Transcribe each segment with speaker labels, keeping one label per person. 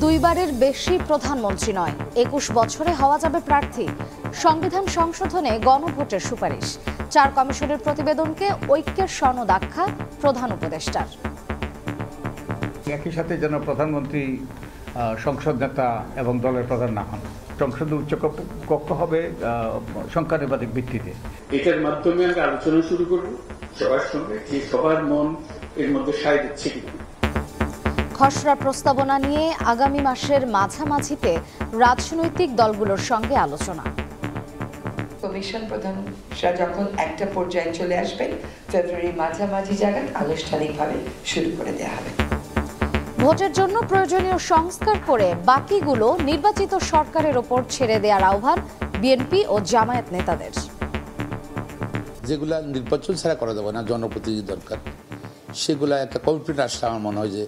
Speaker 1: দুইবারের বেশি প্রধানমন্ত্রী নয়, ২১ বছরে হওয়া যাবে প্রার্থী। সংবিধান সংশোধনে গণভোটের সুপারিশ। ৪ কমিশনের প্রতিবেদনকে ঐক্যের সনদ আখ্যা প্রধান উপদেষ্টার।
Speaker 2: একই সাথে যেন প্রধানমন্ত্রী সংসদ নেতা এবং দলের প্রধান না হন। সংসদে উচ্চ কক্ষ হবে সংখ্যানুপাতিক ভিত্তিতে।
Speaker 3: এটার মাধ্যমে আমরা আলোচনা শুরু করব সবার সঙ্গে, যে সবার মন এর মধ্যে সায় দিচ্ছে কিনা।
Speaker 1: খসড়া প্রস্তাবনা নিয়ে আগামী মাসের মাঝামাঝিতে রাজনৈতিক দলগুলোর সঙ্গে আলোচনা।
Speaker 4: কমিশন প্রধানরা যখন একটা পর্যায়ে চলে আসবে, ফেব্রুয়ারি মাঝামাঝি জায়গায় আনুষ্ঠানিকভাবে শুরু করে দেওয়া হবে।
Speaker 1: ভোটের জন্য প্রয়োজনীয় সংস্কার করে বাকিগুলো নির্বাচিত সরকারের ওপর ছেড়ে দেওয়ার আহ্বান বিএনপি ও জামায়াত নেতাদের।
Speaker 5: যেগুলা নির্বাচন ছাড়া করা যাবে না, জনপ্রতিনিধি দরকার, সেগুলা একটা কমিটমেন্ট আসলে আমার মনে হয় যে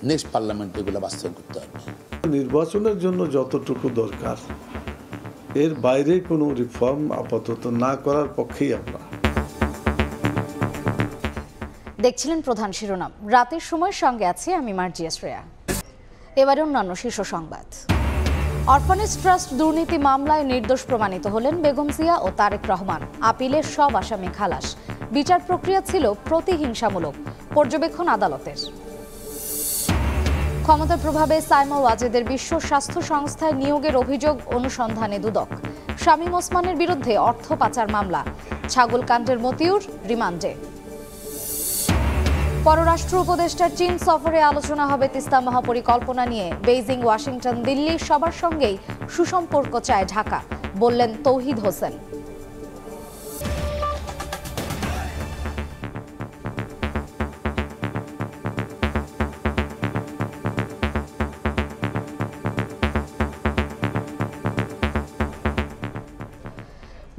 Speaker 5: নেক্সট পার্লামেন্টে এগুলো বাস্তবায়ন করতে হবে।
Speaker 6: নির্বাচনের জন্য যতটুকু দরকার, এর বাইরে কোনো রিফর্ম আপাতত না করার পক্ষেই আমরা।
Speaker 1: দেখছিলেন প্রধান শিরোনাম। রাতের সময়ের সঙ্গে আছি আমি মার্জিয়া শ্রেয়া। এবারে অন্যান্য শীর্ষ সংবাদ। অরফানেজ ট্রাস্ট দুর্নীতি মামলায় নির্দোষ প্রমাণিত হলেন বেগম জিয়া ও তারেক রহমান। আপিলের সব আসামি খালাস। বিচার প্রক্রিয়া ছিল প্রতিহিংসামূলক, পর্যবেক্ষণ আদালতের। ক্ষমতার প্রভাবে সাইমা ওয়াজেদের বিশ্ব স্বাস্থ্য সংস্থায় নিয়োগের অভিযোগ অনুসন্ধানে দুদক। শামীম ওসমানের বিরুদ্ধে অর্থ পাচার মামলা। ছাগলকাণ্ডের মতিউর রিমান্ডে। পররাষ্ট্র উপদেষ্টার চীন সফরে আলোচনা হবে তিস্তা মহাপরিকল্পনা নিয়ে। বেইজিং, ওয়াশিংটন, দিল্লি সবার সঙ্গেই সুসম্পর্ক চায় ঢাকা, বললেন তৌহিদ হোসেন।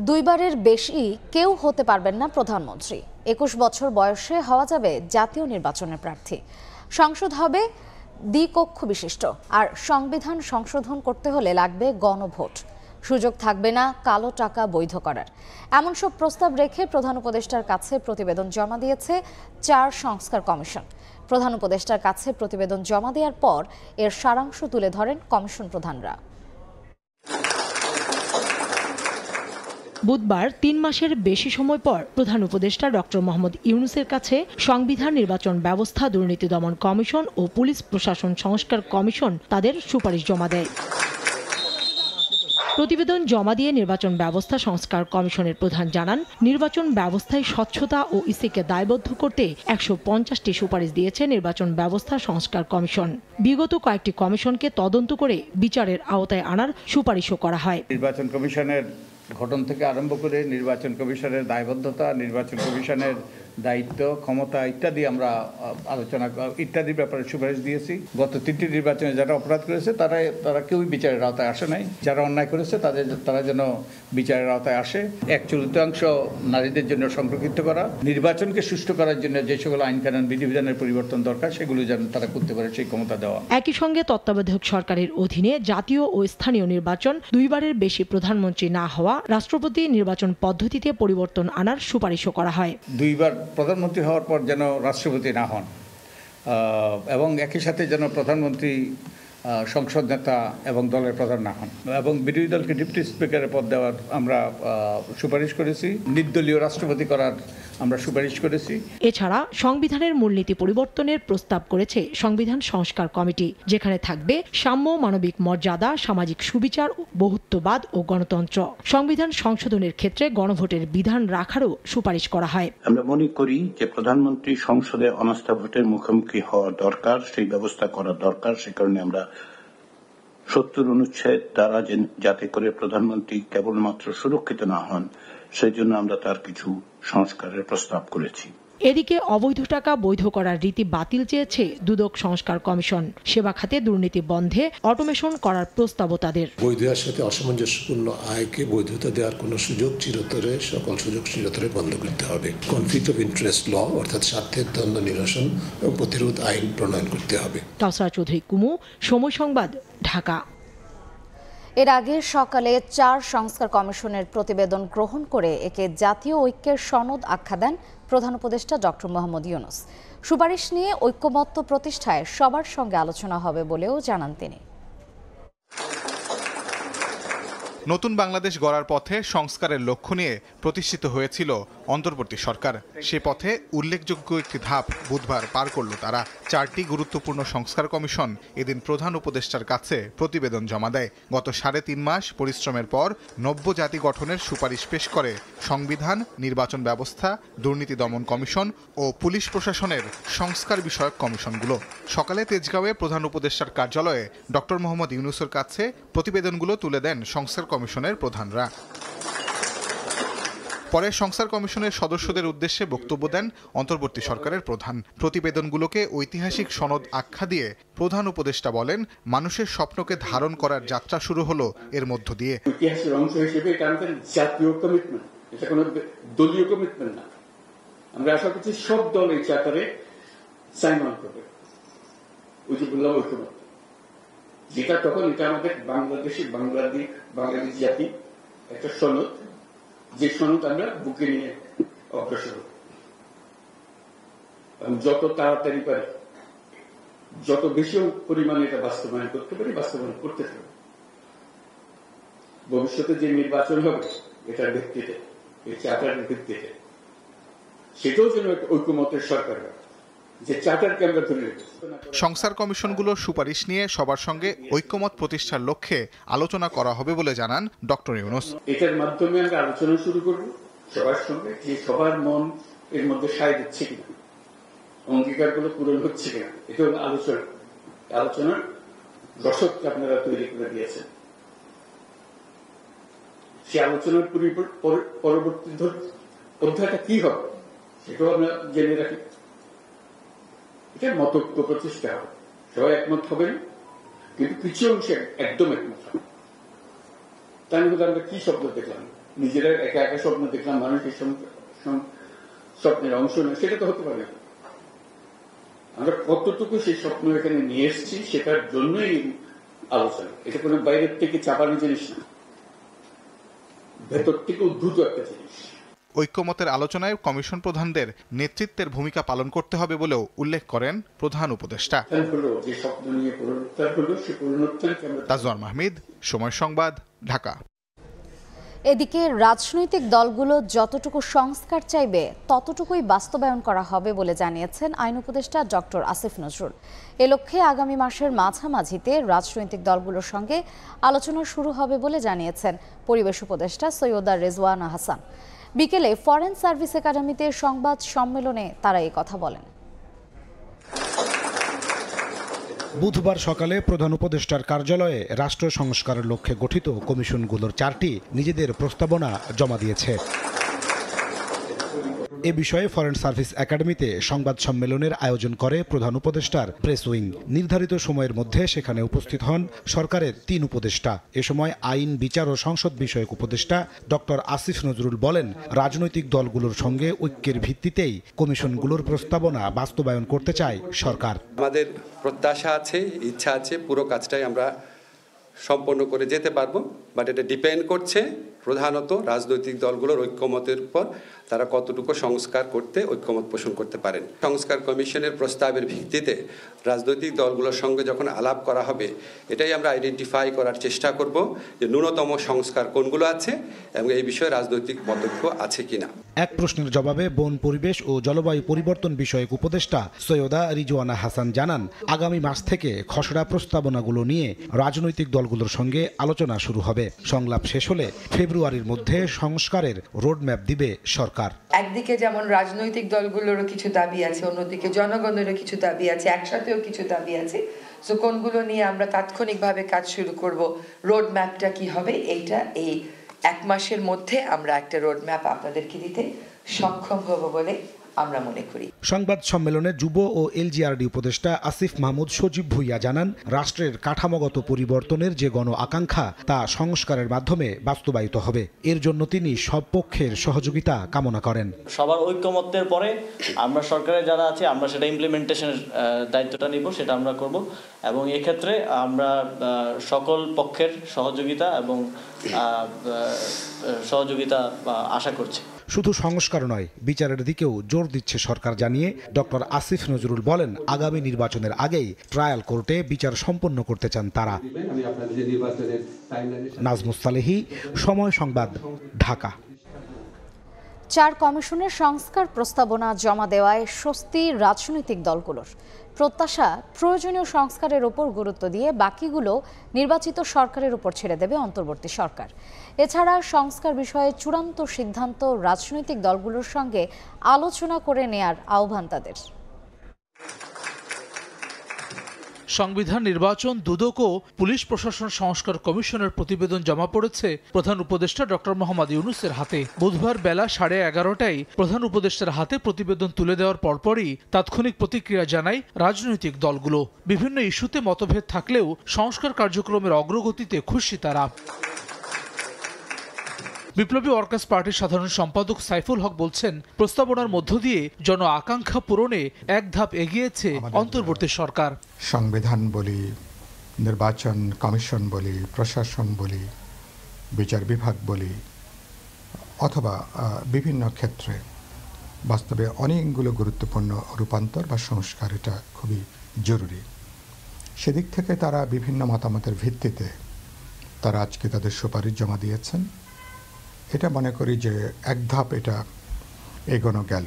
Speaker 1: দুইবারের বেশি কেউ হতে পারবেন না প্রধানমন্ত্রী। ২১ বছর বয়সে হওয়া যাবে জাতীয় নির্বাচনের প্রার্থী। সংসদ হবে দ্বিকক্ষ বিশিষ্ট, আর সংবিধান সংশোধন করতে হলে লাগবে গণভোট। সুযোগ থাকবে না কালো টাকা বৈধ করার। এমন সব প্রস্তাব রেখে প্রধান উপদেষ্টার কাছে প্রতিবেদন জমা দিয়েছে ৪ সংস্কার কমিশন। প্রধান উপদেষ্টার কাছে প্রতিবেদন জমা দেওয়ার পর এর সারাংশ তুলে ধরেন কমিশন প্রধানরা।
Speaker 7: বুধবার ৩ মাসের বেশি সময় পর প্রধান উপদেষ্টা ডক্টর মোহাম্মদ ইউনূসের কাছে সংবিধান, নির্বাচন ব্যবস্থা, দুর্নীতি দমন কমিশন ও পুলিশ প্রশাসন সংস্কার কমিশন তাদের সুপারিশ জমা দেয়। প্রতিবেদন জমা দিয়ে নির্বাচন ব্যবস্থা সংস্কার কমিশনের প্রধান জানান, নির্বাচন ব্যবস্থায় স্বচ্ছতা ও ইসিকে দায়বদ্ধ করতে ১৫০টি সুপারিশ দিয়েছে নির্বাচন ব্যবস্থা সংস্কার কমিশন। বিগত কয়েকটি কমিশনকে তদন্ত করে বিচারের আওতায় আনার সুপারিশও করা হয়।
Speaker 2: নির্বাচন কমিশনের গঠন থেকে আরম্ভ করে নির্বাচন কমিশনের দায়বদ্ধতা, নির্বাচন কমিশনের দায়িত্ব, ক্ষমতা ইত্যাদি আমরা আলোচনা ইত্যাদির ব্যাপারে সুপারিশ দিয়েছি। গত ৩টি নির্বাচনে যারা অপরাধ করেছে তারা কেউই বিচারের আওতায় আসে নাই। যারা অন্যায় করেছে তারা যেন বিচারের আওতায় আসে। ১/৪ নারীদের জন্য সংরক্ষিত করা, নির্বাচনকে সুষ্ঠু করার জন্য যে সকল আইনকানুন বিধিবিধানের পরিবর্তন দরকার সেগুলো যেন তারা করতে পারে, সেই ক্ষমতা দেওয়া।
Speaker 7: একই সঙ্গে তত্ত্বাবধায়ক সরকারের অধীনে জাতীয় ও স্থানীয় নির্বাচন, দুইবারের বেশি প্রধানমন্ত্রী না হওয়া, রাষ্ট্রপতি নির্বাচন পদ্ধতিতে পরিবর্তন আনার সুপারিশও করা হয়।
Speaker 2: দুইবার প্রধানমন্ত্রী হওয়ার পর যেন রাষ্ট্রপতি না হন, এবং একই সাথে যেন প্রধানমন্ত্রী সংসদ নেতা এবং দলের প্রধান না হন, এবং বিরোধী দলকে ডেপুটি স্পিকারের পদ দেওয়ার আমরা সুপারিশ করেছি। নির্দলীয় রাষ্ট্রপতি করার আমরা সুপারিশ করেছি।
Speaker 7: এছাড়া সংবিধানের মূলনীতি পরিবর্তনের প্রস্তাব করেছে সংবিধান সংস্কার কমিটি, যেখানে থাকবে সাম্য, মানবিক মর্যাদা, সামাজিক সুবিচার, বহুত্ববাদ ও গণতন্ত্র। সংবিধান সংশোধনের ক্ষেত্রে গণভোটের বিধান রাখারও সুপারিশ করা হয়।
Speaker 8: আমরা মনে করি যে প্রধানমন্ত্রী সংসদে অনাস্থা ভোটের মুখোমুখি হওয়া দরকার, সেই ব্যবস্থা করা দরকার। সে কারণে আমরা ৭০ অনুচ্ছেদ দ্বারা যাতে করে প্রধানমন্ত্রী কেবলমাত্র সুরক্ষিত না হন, সেই জন্য আমরা তার কিছু সংস্কারের প্রস্তাব করেছি।
Speaker 7: এদিকে অবৈধ টাকা বৈধ করার রীতি বাতিল চেয়েছে দুদক সংস্কার কমিশন। সেবা খাতে দুর্নীতি বন্ধে অটোমেশন করার প্রস্তাবও তাদের।
Speaker 9: বৈধতার সাথে অসামঞ্জস্যপূর্ণ আয়কে বৈধতা দেওয়ার কোনো সুযোগ চিরতরে, সকল সুযোগ চিরতরে বন্ধ করতে হবে। কনফ্লিক্ট অফ ইন্টারেস্ট ল অর্থাৎ স্বার্থের দ্বন্দ্ব নিরসন এবং প্রতিরোধ আইন প্রণয়ন করতে হবে।
Speaker 7: কাউসার চৌধুরী কুমু, সময় সংবাদ, ঢাকা।
Speaker 1: এর আগে সকালে ৪ সংস্কার কমিশনের প্রতিবেদন গ্রহণ করে একে জাতীয় ঐক্যের সনদ আখ্যা দেন প্রধান উপদেষ্টা ডক্টর মোহাম্মদ ইউনূস। সুপারিশ নিয়ে ঐক্যমত্য প্রতিষ্ঠায় সবার সঙ্গে আলোচনা হবে বলেও জানান তিনি।
Speaker 10: নতুন বাংলাদেশ গড়ার পথে সংস্কারের লক্ষ্য নিয়ে প্রতিষ্ঠিত হয়েছিল অন্তর্বর্তী সরকার। সে পথে উল্লেখযোগ্য একটি ধাপ বুধবার পার করল তারা। 4টি গুরুত্বপূর্ণ সংস্কার কমিশন এদিন প্রধান উপদেষ্টার কাছে প্রতিবেদন জমা দেয়। গত 3.5 মাস পরিশ্রমের পর নব্য জাতি গঠনের সুপারিশ পেশ করে সংবিধান, নির্বাচন ব্যবস্থা, দুর্নীতি দমন কমিশন ও পুলিশ প্রশাসনের সংস্কার বিষয়ক কমিশনগুলো। সকালে তেজগাঁওয়ে প্রধান উপদেষ্টার কার্যালয়ে ডক্টর মোহাম্মদ ইউনূসের কাছে প্রতিবেদনগুলো তুলে দেন সংস্কার কমিশনের প্রধানরা। পরে সংস্কার কমিশনের সদস্যদের উদ্দেশ্যে বক্তব্য দেন অন্তর্বর্তী সরকারের প্রধান। প্রতিবেদনগুলোকে ঐতিহাসিক সনদ আখ্যা দিয়ে প্রধান উপদেষ্টা বলেন, মানুষের স্বপ্নকে ধারণ করার যাত্রা শুরু হলো এর মধ্য দিয়ে।
Speaker 3: ইতিহাসের অংশ হিসেবে এটা আমাদের জাতীয় কমিটমেন্ট, এটা কোনো দলীয় কমিটমেন্ট না। আমরা আশা করছি সব দল এই চার্টারে সাইন অন করবে। ওই যে বললাম ঐক্যমত, যেটা তখন এটা আমাদের বাংলাদেশ জাতি একটা সনদ, যে সনদ আমরা বুকে নিয়ে অগ্রসর হব। যত তাড়াতাড়ি পারি, যত বেশি পরিমাণে এটা বাস্তবায়ন করতে পারি, বাস্তবায়ন করতে পারি। ভবিষ্যতে যে নির্বাচন হবে এটার ভিত্তিতে, এই চার্টারের ভিত্তিতে, সেটাও যেন একটা ঐক্যমতের সরকার হয়, যে চার্টারকে আমরা ধরে রেখেছি।
Speaker 10: সংস্কার কমিশনগুলোর সুপারিশ নিয়ে সবার সঙ্গে ঐক্যমত প্রতিষ্ঠার লক্ষ্যে আলোচনা করা হবে বলে জানান ডক্টর ইউনূস।
Speaker 3: এটার মাধ্যমে আমরা আলোচনা শুরু করব সবার সঙ্গে, যে সবার মন এর মধ্যে সায় দিচ্ছে কিনা, অঙ্গীকারগুলো পূরণ হচ্ছে কিনা। এটা হলো আলোচনার রসদকে আপনারা তৈরি করে দিয়েছেন। সে আলোচনার পরবর্তী অধ্যায়টা কি হবে সেটাও আমরা জেনে রাখি। এটা মতৈক্য প্রতিষ্ঠা হবে, সবাই একমত হবেন, কিন্তু কিছু অংশে একদম একমত হবে। তার মধ্যে আমরা কি স্বপ্ন দেখলাম, নিজেরা একা একা স্বপ্ন দেখলাম, মানুষের স্বপ্নের অংশ নয়, সেটা তো হতে পারে না। আমরা কতটুকু সেই স্বপ্ন এখানে নিয়ে এসেছি সেটার জন্যই আলোচনা। এটা কোনো বাইরের থেকে চাপানো জিনিস না, ভেতর থেকে উদ্ভূত একটা জিনিস।
Speaker 10: ঐক্যমতের আলোচনায় কমিশন প্রধানদের নেতৃত্বের ভূমিকা পালন করতে হবে বলেও উল্লেখ করেন প্রধান উপদেষ্টা। তাজওয়ার মাহমুদ, সময় সংবাদ, ঢাকা।
Speaker 1: এদিকে রাজনৈতিক দলগুলো যতটুকু সংস্কার চাইবে ততটুকুই বাস্তবায়ন করা হবে বলে জানিয়েছেন আইন উপদেষ্টা ডক্টর আসিফ নজরুল। এ লক্ষ্যে আগামী মাসের মাঝামাঝিতে রাজনৈতিক দলগুলোর সঙ্গে আলোচনা শুরু হবে বলে জানিয়েছেন পরিবেশ উপদেষ্টা সৈয়দা রেজওয়ানা হাসান। বিকেলে ফরেন সার্ভিস একাডেমিতে সংবাদ সম্মেলনে তারা এই কথা বলেন।
Speaker 11: বুধবার সকালে প্রধান উপদেষ্টার কার্যালয়ে রাষ্ট্র সংস্কারের লক্ষ্যে গঠিত কমিশনগুলোর 4টি নিজেদের প্রস্তাবনা জমা দিয়েছে। এ বিষয়ে ফরেন সার্ভিস একাডেমিতে সংবাদ সম্মেলনের আয়োজন করে প্রধান উপদেষ্টার প্রেস উইং। নির্ধারিত সময়ের মধ্যে সেখানে উপস্থিত হন সরকারের 3 উপদেষ্টা। এ সময় আইন, বিচার ও সংসদ বিষয়ক উপদেষ্টা ডক্টর আসিফ নজরুল বলেন, রাজনৈতিক দলগুলোর সঙ্গে ঐক্যের ভিত্তিতেই কমিশনগুলোর প্রস্তাবনা বাস্তবায়ন করতে চায় সরকার।
Speaker 12: আমাদের প্রত্যাশা আছে, ইচ্ছা আছে, পুরো কাজটাই আমরা সম্পন্ন করে যেতে পারবো, বাট এটা ডিপেন্ড করছে প্রধানত রাজনৈতিক দলগুলোর ঐক্যমতের উপর, তারা কতটুকু সংস্কার করতে ঐক্যমত পোষণ করতে পারেন। সংস্কার কমিশনের প্রস্তাবের ভিত্তিতে রাজনৈতিক দলগুলোর সঙ্গে যখন আলাপ করা হবে, এটাই আমরা আইডেন্টিফাই করার চেষ্টা করব যে ন্যূনতম সংস্কার কোনগুলো আছে এবং এই বিষয়ে রাজনৈতিক মতৈক্য আছে কিনা।
Speaker 11: এক প্রশ্নের জবাবে বন, পরিবেশ ও জলবায়ু পরিবর্তন বিষয়ক উপদেষ্টা সৈয়দা রিজওয়ানা হাসান জানান, আগামী মাস থেকে খসড়া প্রস্তাবনাগুলো নিয়ে রাজনৈতিক দলগুলোর সঙ্গে আলোচনা শুরু হবে। সংলাপ শেষ হলে ফেব্রুয়ারির মধ্যে সংস্কারের রোডম্যাপ দিবে সরকার।
Speaker 4: একদিকে যেমন রাজনৈতিক দলগুলোরও কিছু দাবি আছে, অন্যদিকে জনগণেরও কিছু দাবি আছে, একসাথেও কিছু দাবি আছে। সো কোনগুলো নিয়ে আমরা তাৎক্ষণিকভাবে কাজ শুরু করব, রোড ম্যাপটা কি হবে, এইটা এই 1 মাসের মধ্যে আমরা একটা রোড ম্যাপ আপনাদেরকে দিতে সক্ষম হব বলে আমরা মনে করি।
Speaker 11: সংবাদ সম্মেলনে যুব ও এলজিআরডি উপদেষ্টা আসিফ মাহমুদ সজীব ভুইয়া জানান, রাষ্ট্রের কাঠামোগত পরিবর্তনের যে গণ আকাঙ্ক্ষা তা সংস্কারের মাধ্যমে বাস্তবায়িত হবে। এর জন্য তিনি সব পক্ষের সহযোগিতা কামনা করেন।
Speaker 13: সবার ঐক্যমত্যের পরে আমরা সরকারে যারা আছে আমরা সেটা ইমপ্লিমেন্টেশনের দায়িত্বটা নিব, সেটা আমরা করব এবং এক্ষেত্রে আমরা সকল পক্ষের সহযোগিতা আশা করছি।
Speaker 11: শুধু সংস্কার নয়, বিচারের দিকেও জোর দিচ্ছে সরকার জানিয়ে ডক্টর আসিফ নজরুল বলেন, আগামী নির্বাচনের আগেই ট্রায়াল কোর্টে বিচার সম্পন্ন করতে চান তারা। নাজমুস সালেহী, সময় সংবাদ, ঢাকা।
Speaker 1: 4 কমিশনের সংস্কার প্রস্তাবনা জমা দেওয়ায় স্বস্তি রাজনৈতিক দলগুলোর। প্রত্যাশা, প্রয়োজনীয় সংস্কারের উপর গুরুত্ব দিয়ে বাকিগুলো নির্বাচিত সরকারের উপর ছেড়ে দেবে অন্তর্বর্তী সরকার। এছাড়া সংস্কার বিষয়ে চূড়ান্ত সিদ্ধান্ত রাজনৈতিক দলগুলোর সঙ্গে আলোচনা করে নেয়ার আহ্বান তাদের।
Speaker 14: সংবিধান, নির্বাচন, দুদক ও পুলিশ প্রশাসন সংস্কার কমিশনের প্রতিবেদন জমা পড়েছে প্রধান উপদেষ্টা ডক্টর মোহাম্মদ ইউনূসের হাতে। বুধবার বেলা 11:30টায় প্রধান উপদেষ্টার হাতে প্রতিবেদন তুলে দেওয়ার পরপরই তাৎক্ষণিক প্রতিক্রিয়া জানায় রাজনৈতিক দলগুলো। বিভিন্ন ইস্যুতে মতভেদ থাকলেও সংস্কার কার্যক্রমের অগ্রগতিতে খুশি তারা। বিপ্লবী ওয়ার্কার্স পার্টির সাধারণ সম্পাদক সাইফুল হক বলছেন, প্রস্তাবনার মধ্য দিয়ে জন আকাঙ্ক্ষা পূরণে এক ধাপ এগিয়েছে অন্তর্বর্তী সরকার।
Speaker 15: সংবিধান বলি, নির্বাচন কমিশন বলি, প্রশাসন বলি, বিচার বিভাগ বলি, অথবা বিভিন্ন ক্ষেত্রে বাস্তবে অনেকগুলো গুরুত্বপূর্ণ রূপান্তর বা সংস্কার এটা খুবই জরুরি। সেদিক থেকে তারা বিভিন্ন মতামতের ভিত্তিতে তারা আজকে তাদের সুপারিশ জমা দিয়েছেন। এটা মনে করি যে এক ধাপ এটা এগোনো গেল।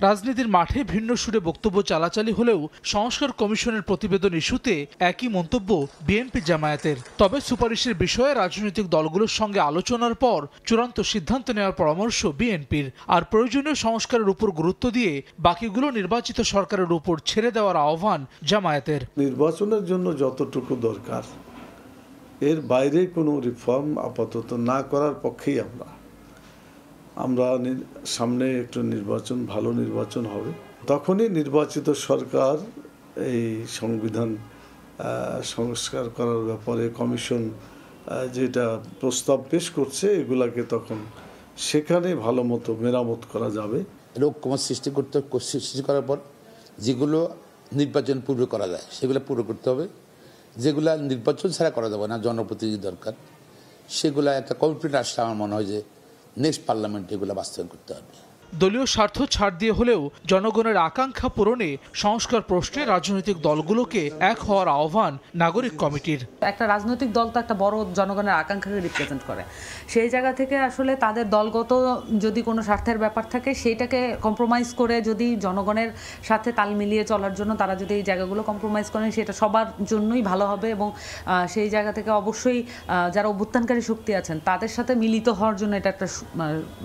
Speaker 14: রাজনীতির মাঠে ভিন্ন সুরে বক্তব্য চালাচালি হলেও সংস্কার কমিশনের প্রতিবেদন ইস্যুতে একই মন্তব্য বিএনপি জামায়াতের। তবে সুপারিশের বিষয়ে রাজনৈতিক দলগুলোর সঙ্গে আলোচনার পর চূড়ান্ত সিদ্ধান্ত নেওয়ার পরামর্শ বিএনপির। আর প্রয়োজনীয় সংস্কারের উপর গুরুত্ব দিয়ে বাকিগুলো নির্বাচিত সরকারের উপর ছেড়ে দেওয়ার আহ্বান জামায়াতের।
Speaker 6: নির্বাচনের জন্য যতটুকু দরকার, এর বাইরে কোনো রিফর্ম আপাতত না করার পক্ষেই আমরা সামনে একটু নির্বাচন, ভালো নির্বাচন হবে, তখনই নির্বাচিত সরকার এই সংবিধান সংস্কার করার ব্যাপারে কমিশন যেটা প্রস্তাব পেশ করছে এগুলাকে তখন সেখানে ভালো মতো মেরামত করা যাবে।
Speaker 5: ঐক্যমত সৃষ্টি করার পর যেগুলো নির্বাচন পূর্বে করা যায় সেগুলো পুরো করতে হবে। যেগুলা নির্বাচন ছাড়া করা যাবে না, জনপ্রতিনিধি দরকার, সেগুলা একটা কমিটমেন্ট আসলে আমার মনে হয় যে নেক্সট পার্লামেন্টে এগুলো বাস্তবায়ন করতে হবে।
Speaker 14: দলীয় স্বার্থ ছাড় দিয়ে হলেও জনগণের আকাঙ্ক্ষা পূরণে সংস্কার প্রশ্নে রাজনৈতিক দলগুলোকে এক হওয়ার আহ্বান নাগরিক কমিটির।
Speaker 16: একটা রাজনৈতিক দল তো একটা বড় জনগণের আকাঙ্ক্ষাকে রিপ্রেজেন্ট করে। সেই জায়গা থেকে আসলে তাদের দলগত যদি কোনো স্বার্থের ব্যাপার থাকে সেইটাকে কম্প্রোমাইজ করে যদি জনগণের সাথে তাল মিলিয়ে চলার জন্য তারা যদি এই জায়গাগুলো কম্প্রোমাইজ করেন সেটা সবার জন্যই ভালো হবে এবং সেই জায়গা থেকে অবশ্যই যারা অভ্যুত্থানকারী শক্তি আছেন তাদের সাথে মিলিত হওয়ার জন্য এটা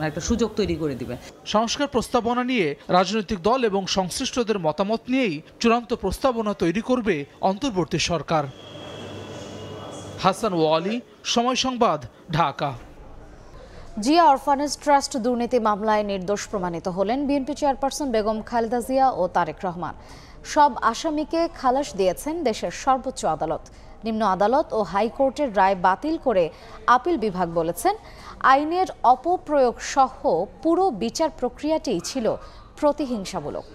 Speaker 16: একটা সুযোগ তৈরি করে দিবে।
Speaker 14: সংস্কার প্রস্তাবনা নিয়ে রাজনৈতিক দল এবং সংশ্লিষ্টদের মতামত নিয়েই চূড়ান্ত প্রস্তাবনা তৈরি করবে অন্তর্বর্তী সরকার। হাসান ওয়ালি, সময় সংবাদ, ঢাকা।
Speaker 1: জিয়া অরফানেজ ট্রাস্ট দুর্নীতি মামলায় নির্দোষ প্রমাণিত হলেন বিএনপি চেয়ারপারসন বেগম খালেদা জিয়া ও তারেক রহমান। সব আসামিকে খালাস দিয়েছেন দেশের সর্বোচ্চ আদালত। নিম্ন আদালত ও হাইকোর্টের রায় বাতিল করে আপিল বিভাগ বলেছেন, আইনের অপপ্রয়োগ সহ পুরো বিচার প্রক্রিয়াটি ছিল প্রতিহিংসামূলক।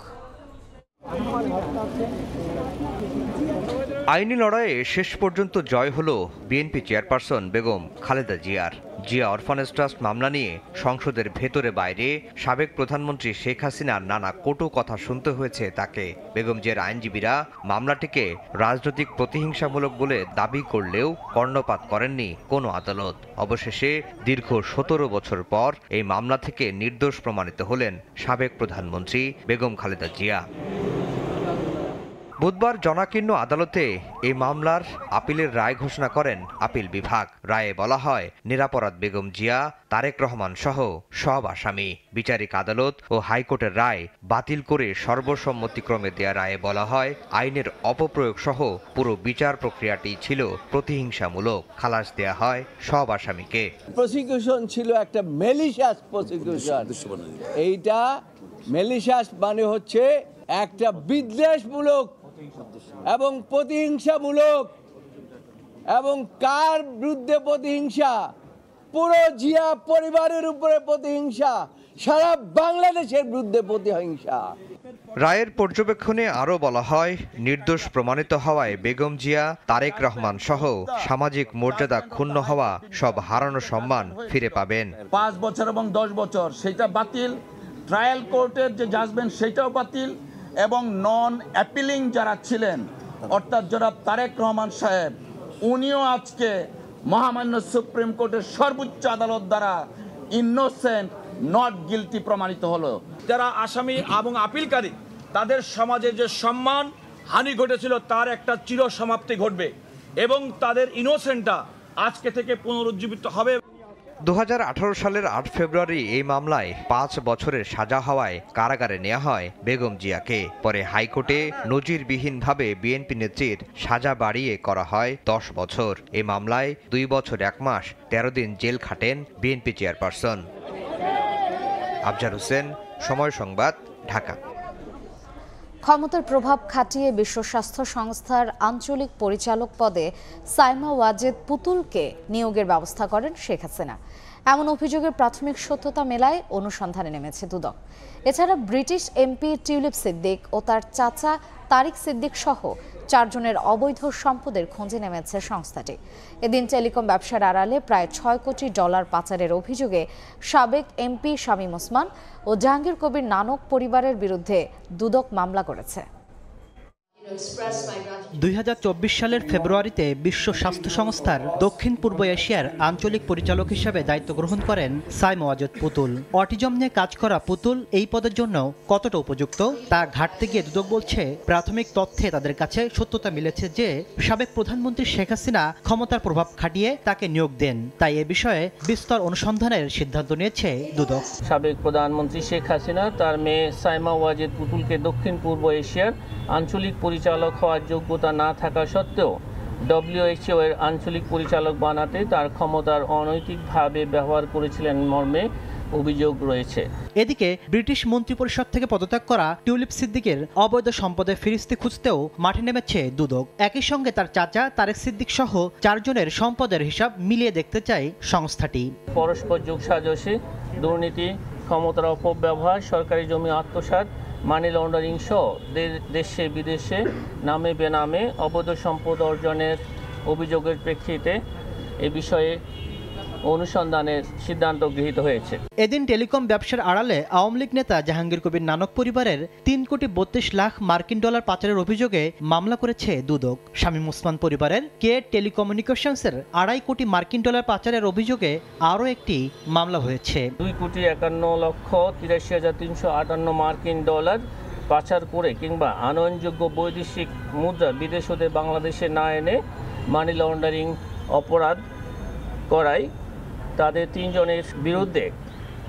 Speaker 17: আইনি লড়াইয়ে শেষ পর্যন্ত জয় হলো বিএনপি চেয়ারপারসন বেগম খালেদা জিয়ার। জিয়া অরফানেজ ট্রাস্ট মামলা নিয়ে সংসদের ভেতরে বাইরে সাবেক প্রধানমন্ত্রী শেখ হাসিনার নানা কটু কথা শুনতে হয়েছে তাকে। বেগম জিয়ার আইনজীবীরা মামলাটিকে রাজনৈতিক প্রতিহিংসামূলক বলে দাবি করলেও কর্ণপাত করেননি কোনো আদালত। অবশেষে দীর্ঘ 17 বছর পর এই মামলা থেকে নির্দোষ প্রমাণিত হলেন সাবেক প্রধানমন্ত্রী বেগম খালেদা জিয়া। বুধবার জনাকীর্ণ আদালতে এই মামলার আপিলের রায় ঘোষণা করেন আপিল বিভাগ। রায়ে বলা হয়, নিরাপরাধ বেগম জিয়া, তারেক রহমান সহ সব আসামি। বিচারিক আদালত ও হাইকোর্টের রায় বাতিল করে সর্বসম্মতিক্রমে দেয়া রায়ে বলা হয়, আইনের অপপ্রয়োগ সহ পুরো বিচার প্রক্রিয়াটি ছিল প্রতিহিংসামূলক। খালাস দেয়া হয় সব আসামিকে।
Speaker 18: প্রসিকিউশন ছিল একটা ম্যালিশিয়াস প্রসিকিউশন। এইটা ম্যালিশিয়াস মানে হচ্ছে একটা বিদ্বেষমূলক এবং প্রতিহিংসামূলক। এবং কার বিরুদ্ধে প্রতিহিংসা? পুরো জিয়া পরিবারের উপরে প্রতিহিংসা, সারা বাংলাদেশের বিরুদ্ধে প্রতিহিংসা।
Speaker 17: রায়ের পর্যবেক্ষণে আরও বলা হয়, নির্দোষ প্রমাণিত হওয়ায় বেগম জিয়া, তারেক রহমান সহ সামাজিক মর্যাদা ক্ষুণ্ণ হওয়া সব হারানো সম্মান ফিরে পাবেন।
Speaker 19: 5 বছর এবং 10 বছর সেটা বাতিল, ট্রায়াল কোর্টের যে জাজমেন্ট সেটাও বাতিল, এবং নন অ্যাপিলিং যারা ছিলেন অর্থাৎ জনাব তারেক রহমান সাহেব, উনিও আজকে মহামান্য সুপ্রিম কোর্টের সর্বোচ্চ আদালত দ্বারা ইনোসেন্ট নট গিলটি প্রমাণিত হলো। যারা আসামি এবং আপিলকারী তাদের সমাজে যে সম্মান হানি ঘটেছিল তার একটা চিরসমাপ্তি ঘটবে এবং তাদের ইনোসেন্টটা আজকে থেকে পুনরুজ্জীবিত হবে।
Speaker 17: 2018 সালের 8 ফেব্রুয়ারি এই মামলায় 5 বছরের সাজা হওয়ায় কারাগারে নেওয়া হয় বেগম জিয়াকে। পরে হাইকোর্টে নজিরবিহীনভাবে বিএনপি নেত্রীর সাজা বাড়িয়ে করা হয় 10 বছর। এই মামলায় 2 বছর 1 মাস 13 দিন jail খাটেন BNP chairperson. Afzar Hossain, সময় সংবাদ, ঢাকা।
Speaker 1: ক্ষমতার প্রভাব খাটিয়ে বিশ্ব স্বাস্থ্য সংস্থার আঞ্চলিক পরিচালক পদে সাইমা ওয়াজেদ পুতুলকে নিয়োগের ব্যবস্থা করেন শেখ হাসিনা। এমন অভিযোগের প্রাথমিক সত্যতা মেলায় অনুসন্ধানে নেমেছে দুদক। এছাড়া ব্রিটিশ এমপি টিউলিপ সিদ্দিক ও তার চাচা তারিক সিদ্দিক সহ 4 জনের অবৈধ সম্পদের খোঁজে নেমেছে সংস্থাটি। এদিন টেলিকম ব্যবসার আড়ালে প্রায় $6 কোটি পাচারের অভিযোগে সাবেক এমপি শামীম ওসমান ও জাহাঙ্গীর কবির নানক পরিবারের বিরুদ্ধে দুদক মামলা করেছে।
Speaker 20: 2024 সালের ফেব্রুয়ারিতে বিশ্ব স্বাস্থ্য সংস্থার দক্ষিণ পূর্ব এশিয়ার আঞ্চলিক পরিচালক হিসেবে দায়িত্ব গ্রহণ করেন সাইমা ওয়াজেদ পুতুল। অটিজম নিয়ে কাজ করা পুতুল এই পদের জন্য কতটা উপযুক্ত তা ঘাটতে গিয়ে দুদক বলছে, প্রাথমিক তথ্যে তাদের কাছে সত্যতা মিলেছে যে সাবেক প্রধানমন্ত্রী শেখ হাসিনা ক্ষমতার প্রভাব খাটিয়ে তাকে নিয়োগ দেন। তাই এ বিষয়ে বিস্তর অনুসন্ধানের সিদ্ধান্ত নিয়েছে দুদক।
Speaker 21: সাবেক প্রধানমন্ত্রী শেখ হাসিনা তার মেয়ে সাইমা ওয়াজেদ পুতুলকে দক্ষিণ পূর্ব এশিয়ার আঞ্চলিক পরিচালক হওয়ার যোগ্যতা না থাকা সত্ত্বেও WHO এর আঞ্চলিক পরিচালক বানাতে তার ক্ষমতার অনৈতিকভাবে ব্যবহার করেছিলেন মর্মে অভিযোগ রয়েছে।
Speaker 20: এদিকে ব্রিটিশ মন্ত্রিপরিষদ থেকে পদত্যাগ করা টিউলিপ সিদ্দিকের অবৈধ সম্পদের ফিরিস্তি খুঁজতেও মাঠে নেমেছে দুদক। একই সঙ্গে তার চাচা তারেক সিদ্দিক সহ 4 জনের সম্পদের হিসাব মিলিয়ে দেখতে চায় সংস্থাটি।
Speaker 21: পরস্পর যোগসাজশে দুর্নীতি, ক্ষমতার অপব্যবহার, সরকারি জমি আত্মসাৎ, মানি লন্ডারিং সহ দেশে বিদেশে নামে বেনামে অবৈধ সম্পদ অর্জনের অভিযোগের প্রেক্ষিতে এ বিষয়ে অনুসন্ধানের সিদ্ধান্ত গৃহীত হয়েছে।
Speaker 20: এদিন টেলিকম ব্যবসার আড়ালে আওয়ামী লীগ নেতা জাহাঙ্গীর কবির নানক পরিবারের $3.32 কোটি পাচারের অভিযোগে মামলা করেছে দুদক। শামীম ওসমান পরিবারের কে টেলিকমিউনিকেশনসের $2.5 কোটি পাচারের অভিযোগে আরও একটি মামলা হয়েছে।
Speaker 21: $2,51,83,358 পাচার করে কিংবা আনয়নযোগ্য বৈদেশিক মুদ্রা বিদেশ হতে বাংলাদেশে না এনে মানি লন্ডারিং অপরাধ করায় তাদের 3 জনের বিরুদ্ধে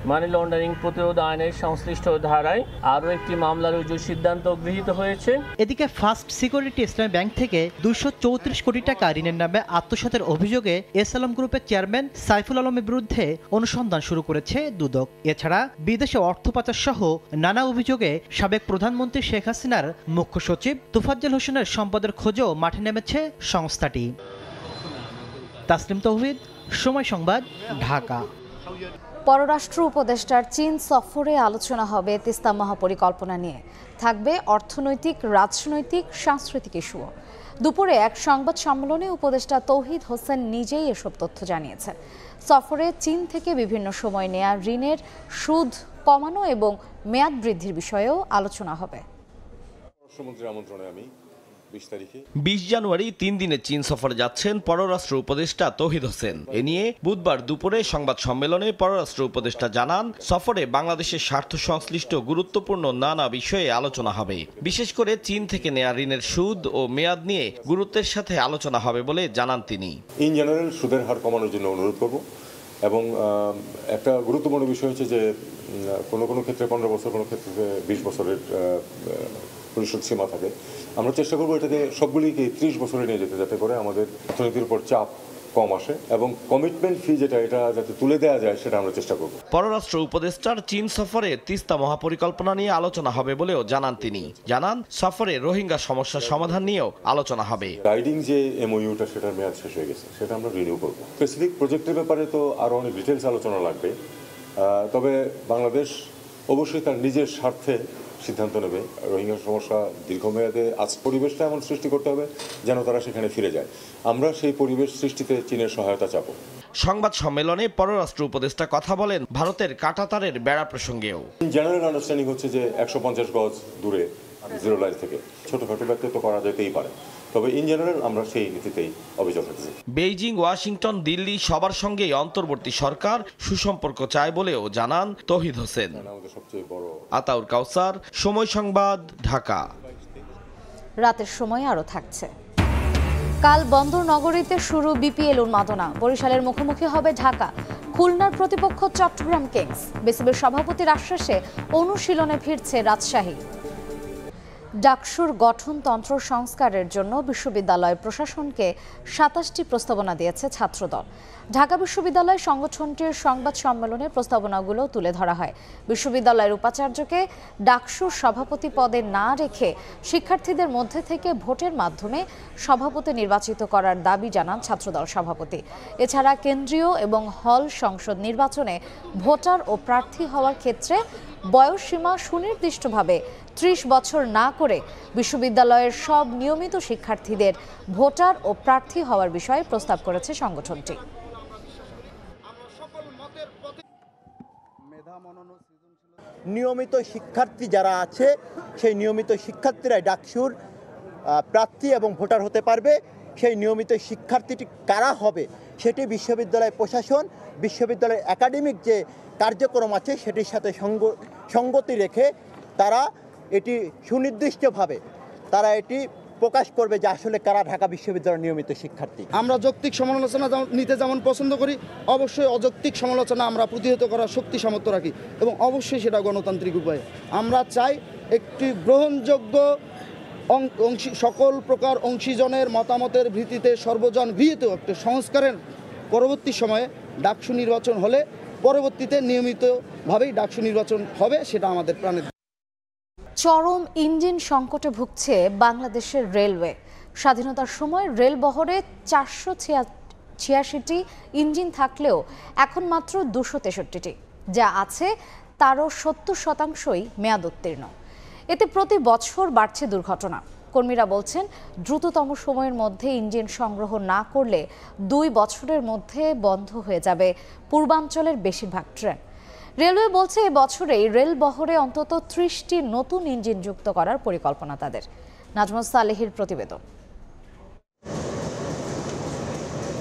Speaker 21: মানি লন্ডারিং প্রতিরোধ আইনের সংশ্লিষ্ট ধারায় আরও একটি মামলা রুজুর সিদ্ধান্ত গৃহীত হয়েছে।
Speaker 20: এদিকে ফার্স্ট সিকিউরিটি ইসলামী ব্যাংক থেকে $234 কোটি ঋণের নামে আত্মসাতের অভিযোগে এস আলম গ্রুপের চেয়ারম্যান সাইফুল আলমের বিরুদ্ধে অনুসন্ধান শুরু করেছে দুদক। এছাড়া বিদেশে অর্থ পাচার সহ নানা অভিযোগে সাবেক প্রধানমন্ত্রী শেখ হাসিনার মুখ্য সচিব তোফাজ্জল হোসেনের সম্পদের খোঁজেও মাঠে নেমেছে সংস্থাটি। তাসলিম তৌহিদ, সময় সংবাদ, ঢাকা।
Speaker 1: পররাষ্ট্র উপদেষ্টার চীন সফরে আলোচনা হবে তিস্তা মহাপরিকল্পনা নিয়ে। থাকবে অর্থনৈতিক, রাজনৈতিক, সাংস্কৃতিক ইস্যুও। দুপুরে এক সংবাদ সম্মেলনে উপদেষ্টা তৌহিদ হোসেন নিজেই এসব তথ্য জানিয়েছেন। সফরে চীন থেকে বিভিন্ন সময় নেয়া ঋণের সুদ কমানো এবং মেয়াদ বৃদ্ধির বিষয়েও আলোচনা হবে।
Speaker 22: পররাষ্ট্রমন্ত্রীর আমন্ত্রণে আমি
Speaker 23: 20 জানুয়ারি 3 দিনের চীন সফরে যাচ্ছেন পররাষ্ট্র উপদেষ্টা তৌহিদ হোসেন। এ নিয়ে বুধবার দুপুরে সংবাদ সম্মেলনে পররাষ্ট্র উপদেষ্টা জানান, সফরে বাংলাদেশের স্বার্থ সংশ্লিষ্ট গুরুত্বপূর্ণ নানা বিষয়ে আলোচনা হবে। বিশেষ করে চীন থেকে নেয়া ঋণের সুদ ও মেয়াদ নিয়ে গুরুত্বের সাথে আলোচনা হবে বলে জানান তিনি।
Speaker 22: ইন জেনারেল সুদের হার কমানোর জন্য অনুরোধ করব এবং একটা গুরুত্বপূর্ণ বিষয় হচ্ছে যে কোনো ক্ষেত্রে 15 বছর, কোনো ক্ষেত্রে 20 বছরের পরিশোধ সীমা থাকে। আমরা চেষ্টা করবো এটাকে সবগুলিকে 30 বছরে নিয়ে যেতে, যাতে করে আমাদের অর্থনীতির উপর চাপ কম আসে এবং কমিটমেন্ট ফি এটা যাতে তুলে দেওয়া যায় সেটা আমরা চেষ্টা করব।
Speaker 23: পররাষ্ট্র উপদেষ্টার চীন সফরে তিস্তা মহাপরিকল্পনা নিয়ে আলোচনা হবে বলেও জানান তিনি। জানান, সফরে রোহিঙ্গা সমস্যার সমাধান নিয়েও আলোচনা হবে।
Speaker 22: গাইডিং যে এমওইউটা সেটার মেয়াদ শেষ হয়ে গেছে, সেটা আমরা রিনিউ করব। স্পেসিফিক প্রজেক্টের ব্যাপারে তো আরও অনেক ডিটেলস আলোচনা লাগবে, তবে বাংলাদেশ অবশ্যই তার নিজের স্বার্থে সিদ্ধান্ত নেবে। রোহিঙ্গা সমস্যা দীর্ঘমেয়াদে আজ পরিবেশটা এমন সৃষ্টি করতে হবে যেন তারা সেখানে ফিরে যায়। আমরা সেই পরিবেশ সৃষ্টিতে চীনের সহায়তা চাবো।
Speaker 23: সংবাদ সম্মেলনে পররাষ্ট্র উপদেষ্টা কথা বলেন ভারতের কাঁটাতারের বেড়া প্রসঙ্গেও।
Speaker 22: জেনারেল আন্ডারস্ট্যান্ডিং হচ্ছে যে 150 গজ দূরে জিরো লাইন থেকে ছোটখাটো ব্যক্তি তো করা যেতেই পারে, তবে ইন জেনারেল আমরা সেই নীতিতেই অবিচল থাকছি।
Speaker 23: বেইজিং, ওয়াশিংটন, দিল্লি সবার সঙ্গেই অন্তর্বর্তী সরকার সুসম্পর্ক চায় বলেও জানান তৌহিদ হোসেন। আতাউর কাউসার, সময় সংবাদ, ঢাকা।
Speaker 1: রাতের সময় আরও থাকছে। কাল বন্দর নগরীতে শুরু বিপিএল উন্মাদনা। বরিশালের মুখোমুখি হবে ঢাকা। খুলনার প্রতিপক্ষ চট্টগ্রাম কিংস। বিসিবির সভাপতির আশ্বাসে অনুশীলনে ফিরছে রাজশাহী। ডাকসুর গঠনতন্ত্র সংস্কারের জন্য বিশ্ববিদ্যালয় প্রশাসনকে 27টি প্রস্তাবনা দিয়েছে ছাত্রদল। ঢাকা বিশ্ববিদ্যালয় সংগঠনটির সংবাদ সম্মেলনে প্রস্তাবনাগুলো তুলে ধরা হয়। বিশ্ববিদ্যালয়ের উপাচার্যকে ডাকসুর সভাপতি পদে না রেখে শিক্ষার্থীদের মধ্যে থেকে ভোটের মাধ্যমে সভাপতি নির্বাচিত করার দাবি জানান ছাত্রদল সভাপতি। এছাড়া কেন্দ্রীয় এবং হল সংসদ নির্বাচনে ভোটার ও প্রার্থী হওয়ার ক্ষেত্রে বয়সসীমা সুনির্দিষ্টভাবে 30 বছর না করে বিশ্ববিদ্যালয়ের সব নিয়মিত শিক্ষার্থীদের ভোটার ও প্রার্থী হওয়ার বিষয়ে প্রস্তাব করেছে সংগঠনটি।
Speaker 2: নিয়মিত শিক্ষার্থী যারা আছে সেই নিয়মিত শিক্ষার্থীরাই ডাকসুর প্রার্থী এবং ভোটার হতে পারবে। সেই নিয়মিত শিক্ষার্থীটি কারা হবে সেটি বিশ্ববিদ্যালয় প্রশাসন, বিশ্ববিদ্যালয়ের একাডেমিক যে কার্যক্রম আছে সেটির সাথে সঙ্গতি রেখে তারা এটি সুনির্দিষ্টভাবে তারা এটি প্রকাশ করবে যে আসলে কারা ঢাকা বিশ্ববিদ্যালয়ের নিয়মিত শিক্ষার্থী।
Speaker 8: আমরা যৌক্তিক সমালোচনা নিতে যেমন পছন্দ করি, অবশ্যই অযৌক্তিক সমালোচনা আমরা প্রতিহত করার শক্তি সামর্থ্য রাখি এবং অবশ্যই সেটা গণতান্ত্রিক উপায়ে। আমরা চাই একটি গ্রহণযোগ্য সকল প্রকার অংশীজনের মতামতের ভিত্তিতে সর্বজন গৃহীত একটি সংস্কারের পরবর্তী সময়ে ডাকসু নির্বাচন হলে পরবর্তীতে নিয়মিতভাবেই ডাকসু নির্বাচন হবে, সেটা আমাদের প্রাণের।
Speaker 1: চরম ইঞ্জিন সংকটে ভুগছে বাংলাদেশের রেলওয়ে। স্বাধীনতার সময় রেল বহরে 486টি ইঞ্জিন থাকলেও এখন মাত্র 263টি, যা আছে তারও 70%ই মেয়াদ উত্তীর্ণ। এতে প্রতি বছর বাড়ছে দুর্ঘটনা। কর্মীরা বলছেন দ্রুততম সময়ের মধ্যে ইঞ্জিন সংগ্রহ না করলে 2 বছরের মধ্যে বন্ধ হয়ে যাবে পূর্বাঞ্চলের বেশিরভাগ ট্রেন। রেলওয়ে বলছে এ বছরেই রেল বহরে অন্তত 30টি নতুন ইঞ্জিন যুক্ত করার পরিকল্পনা তাদের। নাজমুল সালেহির প্রতিবেদন।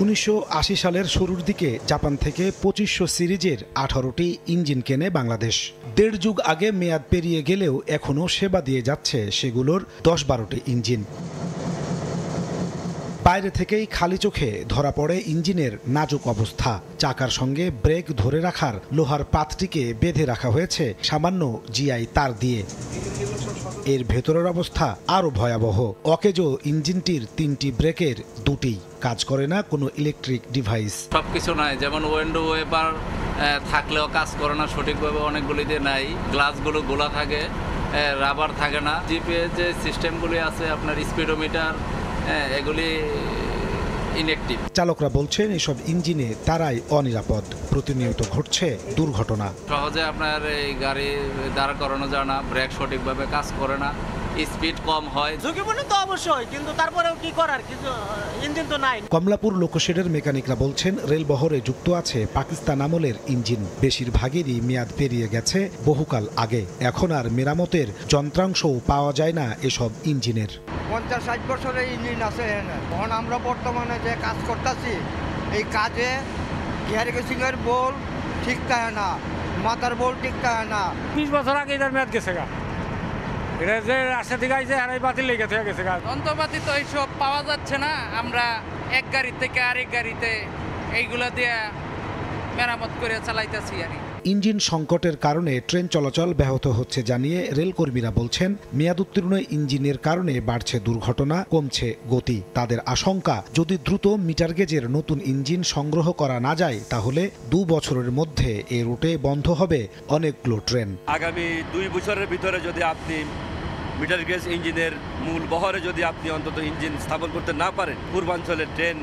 Speaker 11: 1980 সালের শুরুর দিকে জাপান থেকে 2500 সিরিজের 18টি ইঞ্জিন কেনে বাংলাদেশ। 1.5 যুগ আগে মেয়াদ পেরিয়ে গেলেও এখনও সেবা দিয়ে যাচ্ছে সেগুলোর 10-12টি ইঞ্জিন। বাইরে থেকেই খালি চোখে ধরা পড়ে ইঞ্জিনের নাজুক অবস্থা। চাকার সঙ্গে ব্রেক ধরে রাখার লোহার পাতটিকে বেঁধে রাখা হয়েছে সামান্য জিআই তার দিয়ে। এর ভেতরের অবস্থা আরও ভয়াবহ। অকেজো ইঞ্জিনটির 3টি ব্রেকের 2টি কাজ করে না কোনো ইলেকট্রিক ডিভাইস।
Speaker 9: সবকিছু নাই, যেমন উইন্ডো ওয়েপার থাকলেও কাজ করে না সঠিকভাবে, অনেকগুলিতে নাই, গ্লাসগুলো গোলা থাকে, রাবার থাকে না। জিপিএস যে সিস্টেমগুলি আছে আপনার স্পিডোমিটার, এগুলি ইনঅ্যাক্টিভ।
Speaker 11: চালকরা বলছেন এসব ইঞ্জিনে তারাই অনিরাপদ। প্রতিনিয়ত ঘটছে দুর্ঘটনা।
Speaker 9: সহজে আপনার এই গাড়ি দাঁড় করানো যায় না, ব্রেক সঠিকভাবে কাজ করে না, স্পিড কম হয়।
Speaker 24: ঝুঁকিপূর্ণ তো অবশ্যই, কিন্তু তারপরেও কি করার, কিছু ইঞ্জিন তো নাই।
Speaker 11: কমলাপুর লোকোশেডের মেকানিকরা বলছেন রেলবহরে যুক্ত আছে পাকিস্তান আমলের ইঞ্জিন। বেশিরভাগেরই মেয়াদ পেরিয়ে গেছে বহুকাল আগে। এখন আর মেরামতের যন্ত্রাংশও পাওয়া যায় না এসব ইঞ্জিনের।
Speaker 25: 50-60 বছরের ইঞ্জিন আছে। এখন আমরা বর্তমানে যে কাজ করতেছি এই কাজে গিয়ার কেসিংয়ের বোল ঠিক থাকে না, মাথার বোল ঠিক থাকে না।
Speaker 26: 20 বছর আগে এটার মেয়াদ গেছে গা, এটা যে রাস্তা থেকে আইছে আর এই বাতিল লেগে গেছে গা।
Speaker 27: যন্ত্রপাতি তো এইসব পাওয়া যাচ্ছে না, আমরা এক গাড়ি থেকে আরেক গাড়িতে এইগুলা দিয়ে মেরামত করে চালাইতেছি আর।
Speaker 11: ইঞ্জিন সংকটের কারণে ট্রেন চলাচল ব্যাহত হচ্ছে জানিয়ে রেলকর্মীরা বলছেন মেয়াদ উত্তীর্ণ ইঞ্জিনের কারণে বাড়ছে দুর্ঘটনা, কমছে গতি। তাদের আশঙ্কা যদি দ্রুত মিটার গেজের নতুন ইঞ্জিন সংগ্রহ করা না যায় তাহলে 2 বছরের মধ্যে এ রুটে বন্ধ হবে অনেকগুলো ট্রেন।
Speaker 28: আগামী 2 বছরের ভিতরে যদি আপনি মিটার গেজ ইঞ্জিনের মূল বহরে যদি আপনি অন্তত ইঞ্জিন স্থাপন করতে না পারেন, পূর্বাঞ্চলের ট্রেন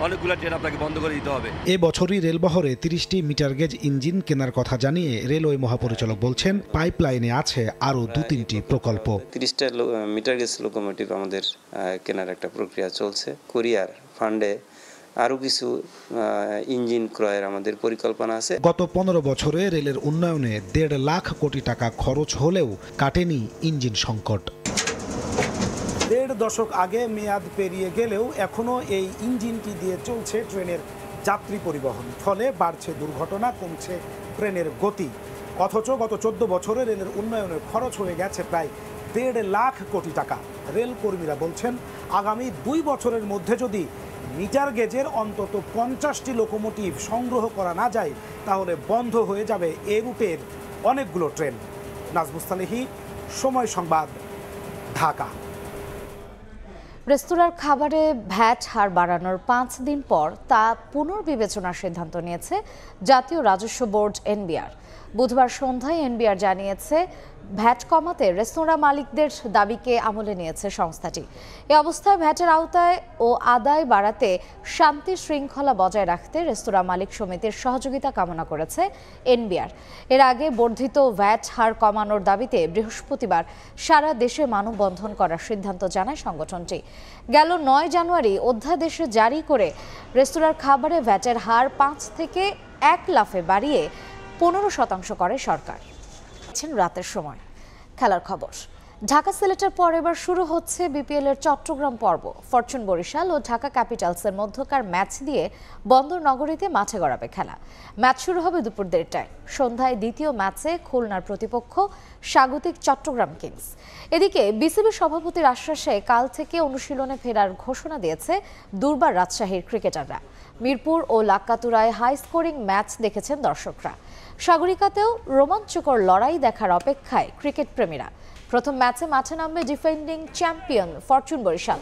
Speaker 28: অনেকগুলো ট্রেন আপনাকে বন্ধ করে দিতে হবে।
Speaker 11: এ বছরই রেলবহরে 30টি মিটার গেজ ইঞ্জিন কেনার কথা জানিয়ে রেলওয়ে মহাপরিচালক বলছেন পাইপলাইনে আছে আরও 2-3টি প্রকল্প।
Speaker 3: 30টা মিটার গেজ লোকোমোটিভ আমাদের কেনার একটা প্রক্রিয়া চলছে। কোরিয়ার ফান্ডে আরও কিছু ইঞ্জিন ক্রয়ের আমাদের পরিকল্পনা আছে।
Speaker 11: গত 15 বছরে রেলের উন্নয়নে 1.5 লাখ কোটি টাকা খরচ হলেও কাটেনি ইঞ্জিন সংকট।
Speaker 4: 1.5 দশক আগে মেয়াদ পেরিয়ে গেলেও এখনো এই ইঞ্জিনটি দিয়ে চলছে ট্রেনের যাত্রী পরিবহন, ফলে বাড়ছে দুর্ঘটনা, কমছে ট্রেনের গতি। অথচ গত 14 বছরে রেলের উন্নয়নের খরচ হয়ে গেছে প্রায় 1.5 লাখ কোটি টাকা। রেল কর্মীরা বলছেন আগামী 2 বছরের মধ্যে যদি মিটার গেজের অন্তত 50টি লোকোমোটিভ সংগ্রহ করা না যায় তাহলে বন্ধ হয়ে যাবে এ রুটের অনেকগুলো ট্রেন। নাজমুস সালেহী, সময় সংবাদ, ঢাকা।
Speaker 1: রেস্তোরাঁর খাবারে ভ্যাট হার বাড়ানোর 5 দিন পর তা পুনর্বিবেচনার সিদ্ধান্ত নিয়েছে জাতীয় রাজস্ব বোর্ড এনবিআর। বুধবার সন্ধ্যায় এনবিআর জানিয়েছে ভ্যাট কমাতে রেস্তোরাঁ মালিকদের দাবিকে আমলে নিয়েছে সংস্থাটি। এ অবস্থায় ভ্যাটের আওতায় ও আদায় বাড়াতে শান্তি শৃঙ্খলা বজায় রাখতে রেস্তোরাঁ মালিক সমিতির সহযোগিতা কামনা করেছে এনবিআর। এর আগে বর্ধিত ভ্যাট হার কমানোর দাবিতে বৃহস্পতিবার সারা দেশে মানববন্ধন করার সিদ্ধান্ত জানায় সংগঠনটি। গেল 9 জানুয়ারি অধ্যাদেশ জারি করে রেস্তোরাঁর খাবারে ভ্যাটের হার 5 থেকে 1 লাফে বাড়িয়ে 15% করে সরকার। রাতের সময় খেলার খবর। ঢাকা সিলেটের পর এবার শুরু হচ্ছে বিপিএল এর চট্টগ্রাম পর্ব। ফরচুন বরিশাল ও ঢাকা ক্যাপিটালসের মধ্যকার ম্যাচ দিয়ে বন্দর নগরীতে মাঠে গড়াবে খেলা। ম্যাচ শুরু হবে দুপুর 1:30টায়। সন্ধ্যায় দ্বিতীয় ম্যাচে খুলনার প্রতিপক্ষ স্বাগতিক চট্টগ্রাম কিংস। এদিকে বিসিবি সভাপতির আশ্বাসে কাল থেকে অনুশীলনে ফেরার ঘোষণা দিয়েছে দুর্বার রাজশাহীর ক্রিকেটাররা। মিরপুর ও লাক্কাতুরায় হাই স্কোরিং ম্যাচ দেখেছেন দর্শকরা। সাগরিকাতেও রোমাঞ্চকর লড়াই দেখার অপেক্ষায় ক্রিকেট প্রেমীরা। প্রথম ম্যাচে মাঠে নামবে defending champion Fortune Barishal.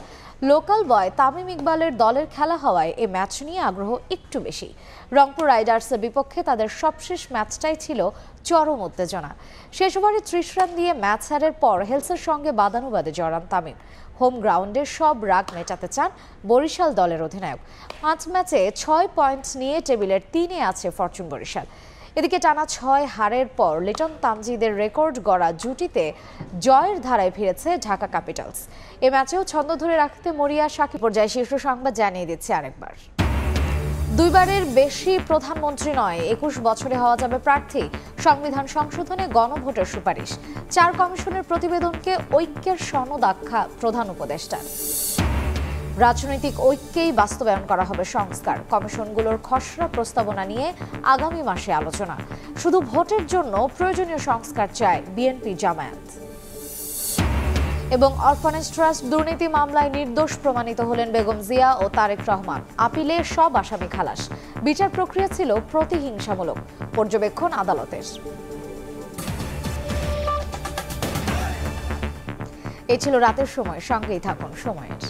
Speaker 1: Local boy Tamim ইকবালের দলের খেলা হওয়ায় এই ম্যাচ নিয়ে আগ্রহ একটু বেশি। রংপুর রাইডার্সের বিপক্ষে তাদের সবশেষ ম্যাচটাই ছিল চরম উত্তেজনা। শেষ ওভারে 30 রান দিয়ে ম্যাচ হারের পর হেলসের সঙ্গে বাদানুবাদে জড়ান তামিম। হোম গ্রাউন্ডে সব রাগ মেটাতে চান বরিশাল দলের অধিনায়ক। 5 ম্যাচে 6 পয়েন্ট নিয়ে টেবিলের 3-এ আছে ফরচুন বরিশাল। এদিকে টানা 6 হারের পর লিটন তামজিদের রেকর্ড গড়া জুটিতে জয়ের ধারায় ফিরেছে ঢাকা ক্যাপিটালস। এ ম্যাচেও ছন্দ ধরে রাখতে মরিয়া সাকিব। পর্যায়ে শীর্ষ সংবাদ জানিয়ে দিচ্ছে আরেকবার। 2 বারের বেশি প্রধানমন্ত্রী নয়, 21 বছরে হওয়া যাবে প্রার্থী। সংবিধান সংশোধনে গণভোটের সুপারিশ। 4 কমিশনের প্রতিবেদনকে ঐক্যের সনদ আখ্যা প্রধান উপদেষ্টার। রাজনৈতিক ঐক্যেই বাস্তবায়ন করা হবে সংস্কার। কমিশনগুলোর খসড়া প্রস্তাবনা নিয়ে আগামী মাসে আলোচনা। শুধু ভোটের জন্য প্রয়োজনীয় সংস্কার চায় বিএনপি জামায়াত। এবং অরফানেজ ট্রাস্ট দুর্নীতি মামলায় নির্দোষ প্রমাণিত হলেন বেগম জিয়া ও তারেক রহমান। আপিলে সব আসামি খালাস। বিচার প্রক্রিয়া ছিল প্রতিহিংসামূলক, পর্যবেক্ষণ আদালতের। এই ছিল রাতের সময়। সঙ্গেই থাকুন সময়ের।